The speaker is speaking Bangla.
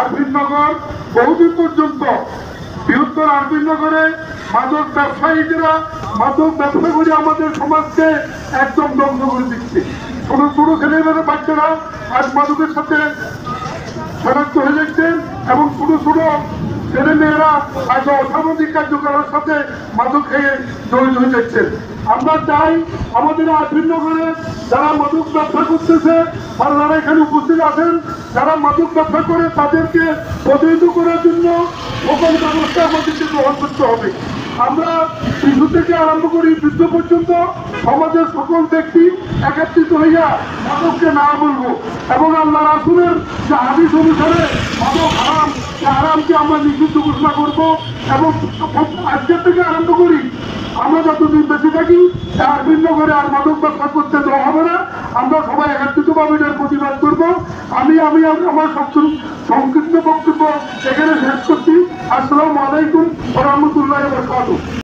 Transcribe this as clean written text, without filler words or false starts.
আরবিনগর বহুদিন পর্যন্ত বৃহত্তর আরবিনগরে মাদক ব্যবসায়ীরা মাদক ব্যবসা করে আমাদের সমাজকে একদম ধ্বংস করে দিচ্ছে। ছোট ছোট ছেলেমেয়েরা বাচ্চারা আজ মাদকের সাথে শনাক্ত হয়ে যাচ্ছেন এবং ছোট ছোট ছেলে মেয়েরা আজ অসামাজিক কার্যকলাপের সাথে মাদক খেয়ে জড়িত হয়ে যাচ্ছেন। আমরা চাই আমাদের আরবিনগরে যারা মাদক ব্যবসা করতেছে আর যারা এখানে উপস্থিত আছেন, যারা মাদক ব্যবসা করে তাদেরকে প্রতিহত করার জন্য সকল ব্যবস্থা আমাদেরকে গ্রহণ করতে হবে। আমরা শিশু থেকে আরম্ভ করি বৃদ্ধ পর্যন্ত সমাজের সকল ব্যক্তি একত্রিত হইয়া মাদককে না বলবো এবং আল্লাহ রাসূলের যে হাদিস অনুসারে মাদক হারাম, সে হারামকে আমরা নিষিদ্ধ ঘোষণা করবো এবং আজকের থেকে আরম্ভ করি আমরা যতদিন বেঁচে থাকি আরবিনগরে আর মাদক ব্যবসা করতে দেওয়া হবে না। আমরা সবাই একত্রিতভাবে এটার প্রতিবাদ করবো। আমি আমার সংক্ষিপ্ত বক্তব্য এখানে শেষ করছি। আসসালামু আলাইকুম ওয়া রাহমাতুল্লাহি ওয়া বারাকাতুহু।